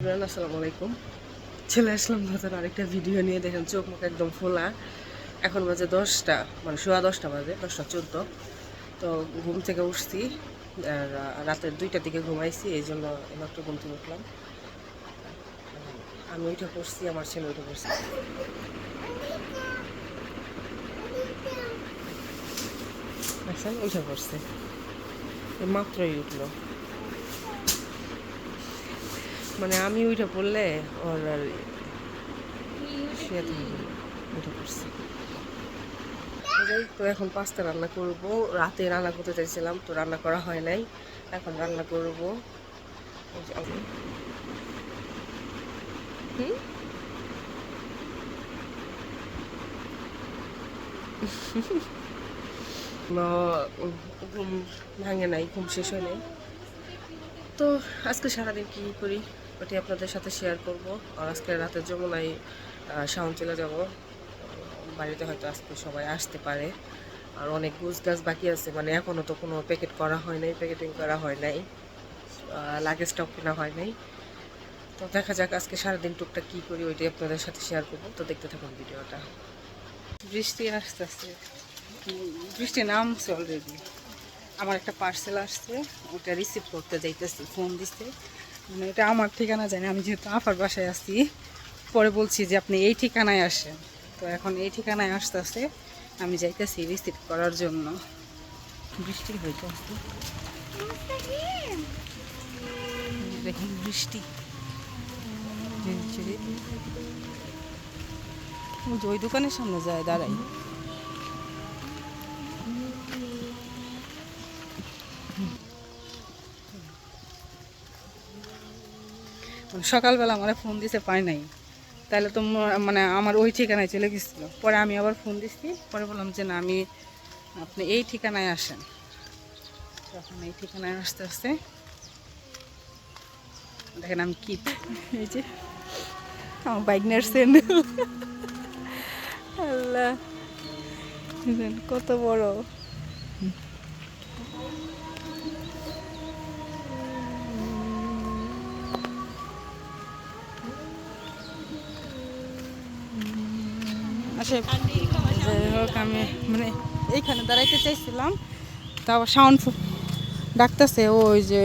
আসসালামু আলাইকুম। চলে আসলাম নতুন আরেকটা ভিডিও নিয়ে। দেখেন চোখ মুখ একদম ফোলা। এখন বাজে 10টা, মানে সোয়া 10টা বাজে, 10টা 14। তো ঘুম থেকে উঠছি, আর রাতের 2টার দিকে ঘুমাইছি, এই জন্য এইমাত্র ঘুম থেকে উঠলাম। আমি উঠে পড়ছি, আমার ছেলে উঠে পড়ছি। দেখছেন উঠে পড়ছে, মাত্রই উঠলো। মানে আমি উঠে পড়লে ওর আর শুয়ে থাকবে, উঠে পড়ছে। তো এখন পাস্তা রান্না করব। রাতে রান্না করতে চাইছিলাম, তো রান্না করা হয় নাই, এখন রান্না করব। ঘুম ভাঙে নাই, ঘুম শেষ হয় নাই। তো আজকে সারাদিন কী করি ওটি আপনাদের সাথে শেয়ার করব। আর আজকে রাতের যমুনায় শাওন চলে যাব। বাড়িতে হয়তো আজকে সবাই আসতে পারে। আর অনেক গুছ গাছ বাকি আছে, মানে এখনও তো কোনো প্যাকেট করা হয় নাই, প্যাকেটিং করা হয় নাই, লাগেজটাও কেনা হয় নাই। তো দেখা যাক আজকে সারাদিন টুকটাক কী করি, ওইটাই আপনাদের সাথে শেয়ার করবো। তো দেখতে থাকুন ভিডিওটা। বৃষ্টি আসতেছে, বৃষ্টি নামছে অলরেডি। আমার একটা পার্সেল আসছে, ওটা রিসিভ করতে যাইতেছি, ফোন দিচ্ছে। মানে এটা আমার ঠিকানা জানি, আমি যেহেতু আফার বাসায় আসছি, পরে বলছি যে আপনি এই ঠিকানায় আসেন। তো এখন এই ঠিকানায় আসতেছে, আমি যাইতেছি রিসিভ করার জন্য। বৃষ্টি হইতে আসছে, দেখুন বৃষ্টি। ওই দোকানের সামনে যায় দাঁড়াই। সকালবেলা আমার ফোন দিতে পাই নাই, তাহলে তো মানে আমার ওই ঠিকানায় চলে গেছিলো। পরে আমি আবার ফোন দিচ্ছি, পরে বললাম যে না, আমি আপনি এই ঠিকানায় আসেন। তখন এই ঠিকানায় আসতে আসতে দেখেন আমি কি, এই যে আমার বাইকনার স্যান্ডেল, আল্লাহ কত বড়। আসে যাই হোক, আমি মানে এইখানে দাঁড়াইতে চাইছিলাম, তা আবার সাউন্ড ডাকতেছে ওই যে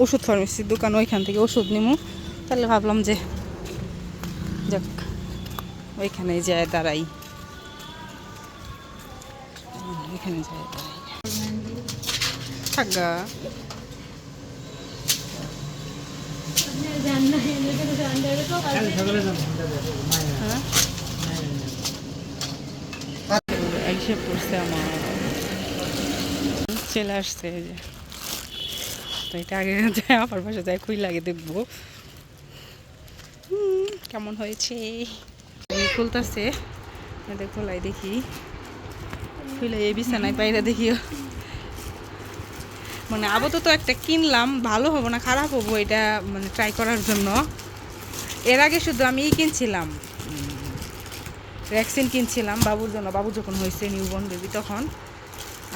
ওষুধ ফার্মেসির দোকান, ওইখান থেকে ওষুধ নিমু। তাহলে ভাবলাম যে যাক ওইখানে যায় দাঁড়াই, ওইখানে যায় দাঁড়াই থাকা। এসে পড়ছে আমার চলে আসছে, এই যে। তো এটা আগে যায় আমার পাশে যায়, খুই লাগে দেখবো কেমন হয়েছে। খুলতেছে, খোলাই দেখি, খুলে এই বিছানায় পাইরা দেখিও। মানে আপাতত একটা কিনলাম, ভালো হবো না খারাপ হবো এটা মানে ট্রাই করার জন্য। এর আগে শুধু আমি কিনছিলাম, ভ্যাকসিন কিনছিলাম বাবুর জন্য, বাবু যখন হয়েছে নিউবর্ন বেবি তখন।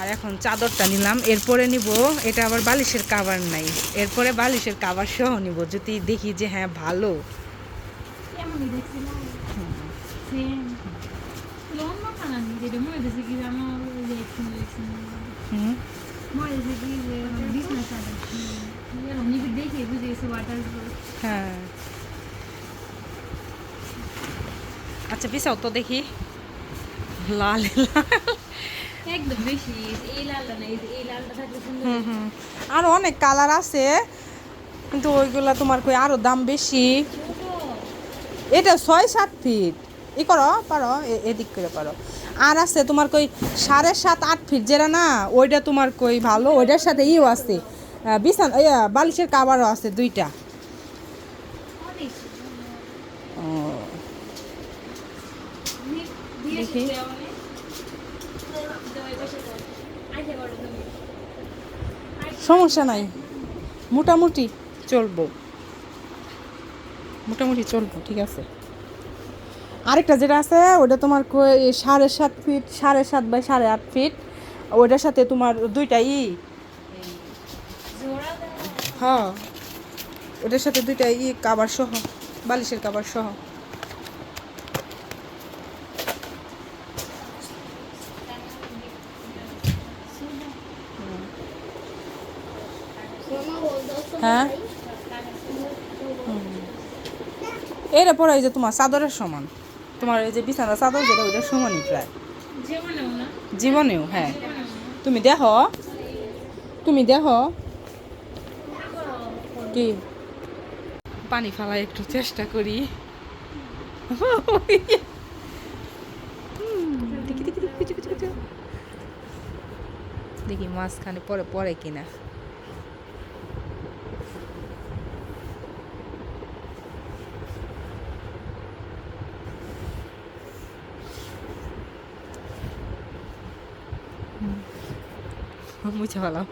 আর এখন চাদরটা নিলাম, এরপরে নিব এটা আবার বালিশের কাভার নাই, এরপরে বালিশের কাভার সহ নিব, যদি দেখি যে হ্যাঁ ভালো। হ্যাঁ আচ্ছা পিছাও তো দেখি, লাল একদম বেশি এই লালটা না, এই লালটা থাকলে সুন্দর। আর অনেক কালার আছে, কিন্তু ওইগুলা তোমার কই আরো দাম বেশি। এটা 6-7 ফিট, ই করো পারো, এদিক করে পারো। আর আছে তোমার কই 7.5-8 ফিট, যেটা না ওইটা তোমার কই ভালো, ওইটার সাথে ইও আছে, বিছানা বালিশের কাভারও আছে 2টা। দেখি সমস্যা নাই, মোটামুটি চলবো, মোটামুটি চলবো, ঠিক আছে। আরেকটা যেটা আছে ওটা তোমার 7.5 ফিট, 7.5 বাই 8.5 ফিট, ওইটার সাথে তোমার 2টা হ্যাঁ ওটার সাথে দুইটা কাবার সহ, বালিশের কাবার সহ। হ্যাঁ এরা পরে এই যে তোমার চাদরের সমান, তোমার এই যে বিছানা চাদর যেটা ওইটার সমানই প্রায় জীবনেও না জীবনেও। হ্যাঁ তুমি দেখো, তুমি দেখো কি পানি ফালাই একটু চেষ্টা করি। দেখি মাঝখানে পরে পরে কিনা। মুছে ভালো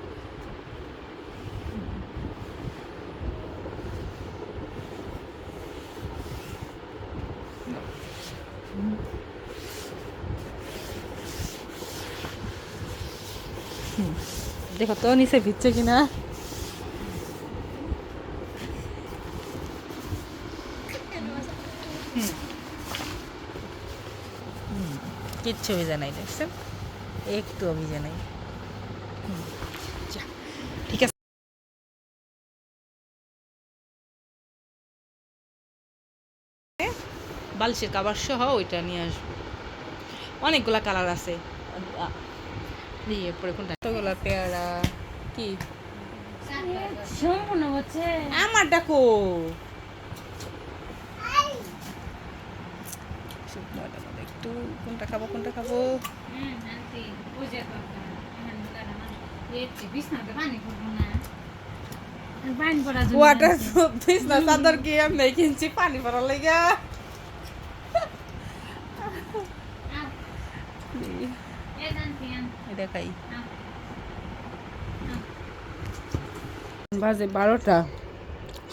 দেখো তো নিচে ভিজছে কিনা। কিচ্ছু ভিজে নাই, দেখছেন একটু ভিজে নাই। ঠিক আছে বালিশের কাবার সহ ওইটা নিয়ে আসবো। অনেকগুলা কালার আছে। এরপরে কোনটা এতগুলা পেয়ারা কি সম্পূর্ণ হচ্ছে আমার দেখো একটু কোনটা খাবো কোনটা খাবো। আন্টি বুঝে কথা এই বিছনাতে পানি পড়বো না, পানি পড়ার জন্য ওয়াটার বিছনা চাদর কি আমি কিনছি পানি ভরার লাগা। দেখাই বাজে 12টা,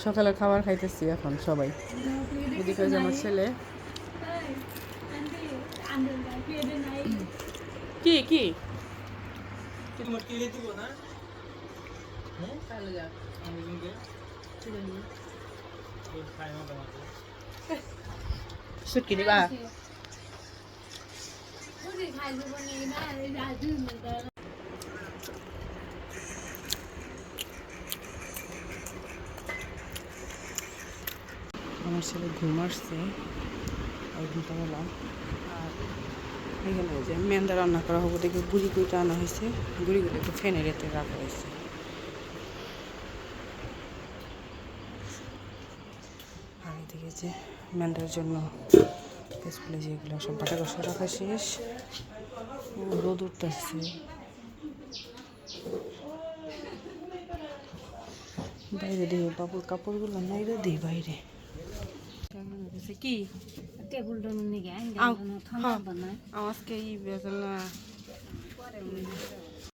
সকালে খাবার খাইতেছি এখন সবাই। এদিকে হচ্ছে আমার ছেলে। কি কি সুটকি দিবা। আমার ছেলে ঘুম আসছে, আর ঘুমটা গেলাম। আর এখানে ওই যে মেন্দা রান্না করা হবে, দেখে গুড়ি গুড়িটা আনা হয়েছে, গুড়িগুলো একটু ফেনে রেতে রাখা হয়েছে। আর এদিকে যে মেন্দার জন্য স্কুলে যেগুলো সব বাটা কষা রাখা শেষ। রোদ উঠতেছে, বাইরে দিয়ে বাবুর কাপড়গুলো নাই রে দিই বাইরে। কি টেবিলটা নিয়ে গিয়ে আজকে ই বেতন